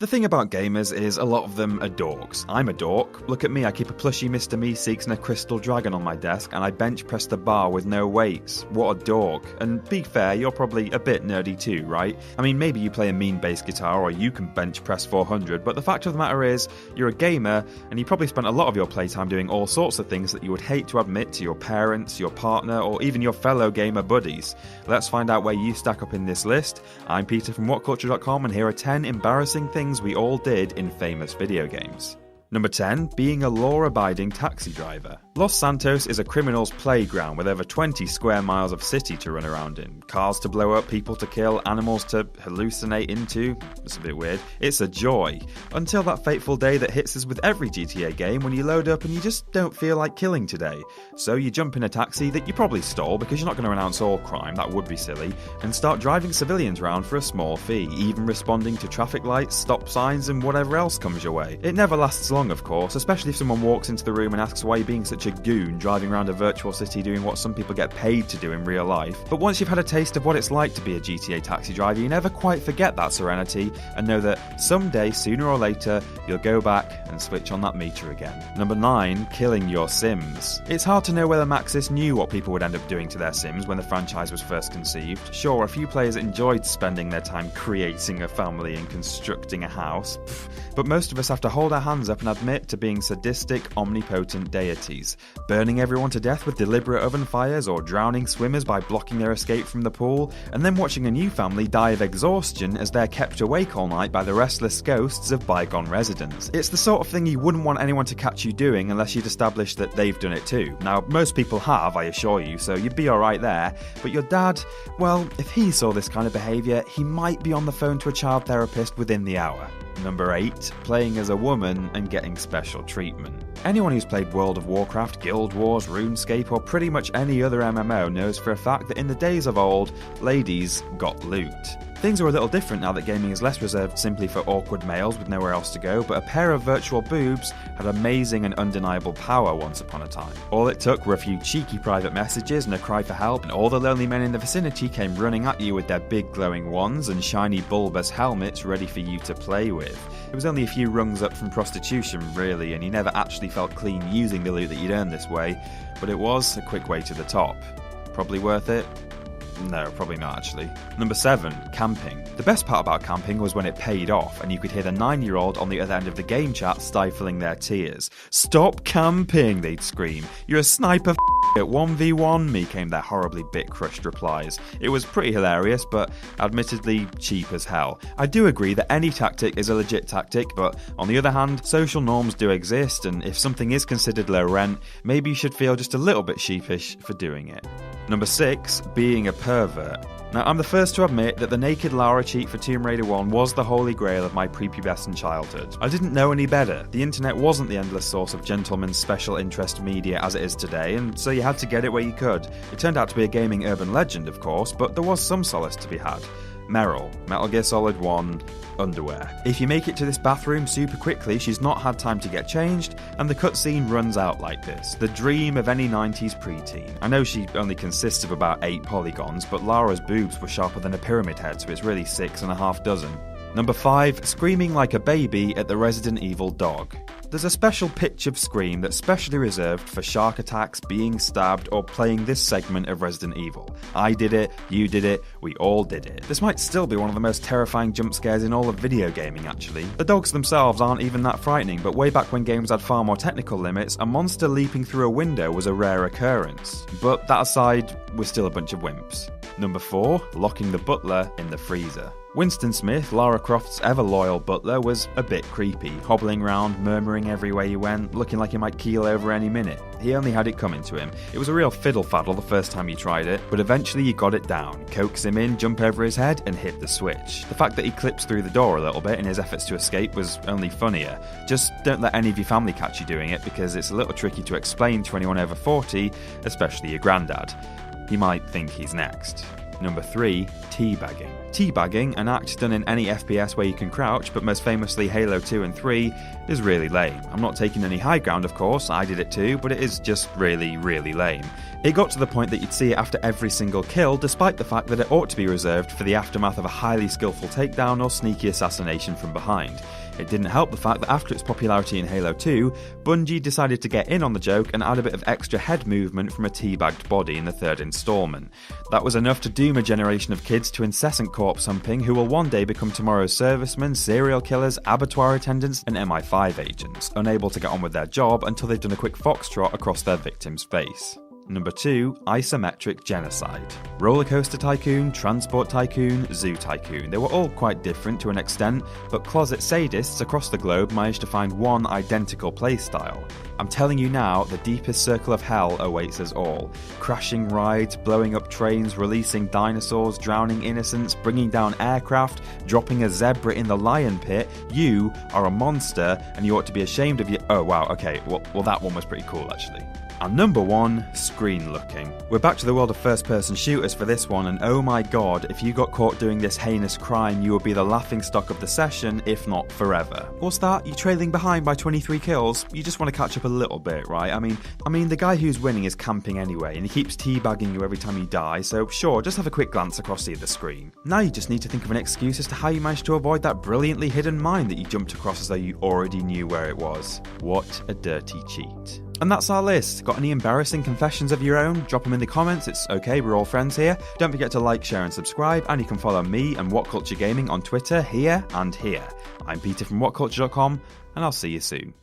The thing about gamers is a lot of them are dorks. I'm a dork. Look at me, I keep a plushie Mr. Meeseeks and a crystal dragon on my desk, and I bench press the bar with no weights. What a dork. And be fair, you're probably a bit nerdy too, right? I mean, maybe you play a mean bass guitar or you can bench press 400, but the fact of the matter is, you're a gamer, and you probably spent a lot of your playtime doing all sorts of things that you would hate to admit to your parents, your partner, or even your fellow gamer buddies. Let's find out where you stack up in this list. I'm Peter from WhatCulture.com, and here are 10 embarrassing things we all did in famous video games. Number 10, being a law-abiding taxi driver. Los Santos is a criminal's playground with over 20 square miles of city to run around in. Cars to blow up, people to kill, animals to hallucinate into. It's a bit weird. It's a joy. Until that fateful day that hits us with every GTA game when you load up and you just don't feel like killing today. So you jump in a taxi that you probably stole because you're not going to announce all crime, that would be silly, and start driving civilians around for a small fee, even responding to traffic lights, stop signs and whatever else comes your way. It never lasts long, of course, especially if someone walks into the room and asks why you're being such a goon driving around a virtual city doing what some people get paid to do in real life. But once you've had a taste of what it's like to be a GTA taxi driver, you never quite forget that serenity and know that someday, sooner or later, you'll go back and switch on that meter again. Number 9, killing your Sims. It's hard to know whether Maxis knew what people would end up doing to their Sims when the franchise was first conceived. Sure, a few players enjoyed spending their time creating a family and constructing a house, but most of us have to hold our hands up and admit to being sadistic, omnipotent deities, burning everyone to death with deliberate oven fires or drowning swimmers by blocking their escape from the pool, and then watching a new family die of exhaustion as they're kept awake all night by the restless ghosts of bygone residents. It's the sort of thing you wouldn't want anyone to catch you doing unless you'd established that they've done it too. Now, most people have, I assure you, so you'd be alright there, but your dad, well, if he saw this kind of behaviour, he might be on the phone to a child therapist within the hour. Number 8, playing as a woman and getting special treatment. Anyone who's played World of Warcraft, Guild Wars, RuneScape, or pretty much any other MMO knows for a fact that in the days of old, ladies got loot. Things are a little different now that gaming is less reserved simply for awkward males with nowhere else to go, but a pair of virtual boobs had amazing and undeniable power once upon a time. All it took were a few cheeky private messages and a cry for help, and all the lonely men in the vicinity came running at you with their big glowing wands and shiny bulbous helmets ready for you to play with. It was only a few rungs up from prostitution, really, and you never actually felt clean using the loot that you'd earned this way, but it was a quick way to the top. Probably worth it? No, probably not actually. Number 7, camping. The best part about camping was when it paid off and you could hear the 9-year-old on the other end of the game chat stifling their tears. "Stop camping," they'd scream. "You're a sniper at 1v1 me," came their horribly bit-crushed replies. It was pretty hilarious, but admittedly cheap as hell. I do agree that any tactic is a legit tactic, but on the other hand, social norms do exist, and if something is considered low rent, maybe you should feel just a little bit sheepish for doing it. Number 6, being a pervert. Now, I'm the first to admit that the naked Lara cheat for Tomb Raider 1 was the holy grail of my prepubescent childhood. I didn't know any better. The internet wasn't the endless source of gentlemen's special interest media as it is today, and so you had to get it where you could. It turned out to be a gaming urban legend, of course, but there was some solace to be had. Meryl, Metal Gear Solid 1, underwear. If you make it to this bathroom super quickly, she's not had time to get changed, and the cutscene runs out like this. The dream of any 90s preteen. I know she only consists of about 8 polygons, but Lara's boobs were sharper than a pyramid head, so it's really 6.5 dozen. Number 5, screaming like a baby at the Resident Evil dog. There's a special pitch of scream that's specially reserved for shark attacks, being stabbed, or playing this segment of Resident Evil. I did it, you did it, we all did it. This might still be one of the most terrifying jump scares in all of video gaming, actually. The dogs themselves aren't even that frightening, but way back when games had far more technical limits, a monster leaping through a window was a rare occurrence. But that aside, we're still a bunch of wimps. Number 4, locking the butler in the freezer. Winston Smith, Lara Croft's ever-loyal butler, was a bit creepy, hobbling around, murmuring everywhere he went, looking like he might keel over any minute. He only had it coming to him. It was a real fiddle-faddle the first time you tried it, but eventually you got it down, coax him in, jump over his head, and hit the switch. The fact that he clips through the door a little bit in his efforts to escape was only funnier. Just don't let any of your family catch you doing it, because it's a little tricky to explain to anyone over 40, especially your granddad. He might think he's next. Number 3. Teabagging. Teabagging, an act done in any FPS where you can crouch, but most famously Halo 2 and 3, is really lame. I'm not taking any high ground, of course, I did it too, but it is just really, really lame. It got to the point that you'd see it after every single kill, despite the fact that it ought to be reserved for the aftermath of a highly skillful takedown or sneaky assassination from behind. It didn't help the fact that after its popularity in Halo 2, Bungie decided to get in on the joke and add a bit of extra head movement from a teabagged body in the third installment. That was enough to doom a generation of kids to incessant corpse humping who will one day become tomorrow's servicemen, serial killers, abattoir attendants, and MI5 agents, unable to get on with their job until they've done a quick foxtrot across their victim's face. Number 2. Isometric genocide. Rollercoaster Tycoon, Transport Tycoon, Zoo Tycoon. They were all quite different to an extent, but closet sadists across the globe managed to find one identical playstyle. I'm telling you now, the deepest circle of hell awaits us all. Crashing rides, blowing up trains, releasing dinosaurs, drowning innocents, bringing down aircraft, dropping a zebra in the lion pit. You are a monster, and you ought to be ashamed of you. Oh wow, okay, well that one was pretty cool actually. And number 1, screen looking. We're back to the world of first-person shooters for this one, and oh my god, if you got caught doing this heinous crime, you would be the laughingstock of the session, if not forever. What's that? You're trailing behind by 23 kills? You just want to catch up a little bit, right? I mean, the guy who's winning is camping anyway, and he keeps teabagging you every time you die, so sure, just have a quick glance across the screen. Now you just need to think of an excuse as to how you managed to avoid that brilliantly hidden mine that you jumped across as though you already knew where it was. What a dirty cheat. And that's our list. Got any embarrassing confessions of your own? Drop them in the comments, it's okay, we're all friends here. Don't forget to like, share and subscribe, and you can follow me and What Culture Gaming on Twitter, here and here. I'm Peter from WhatCulture.com, and I'll see you soon.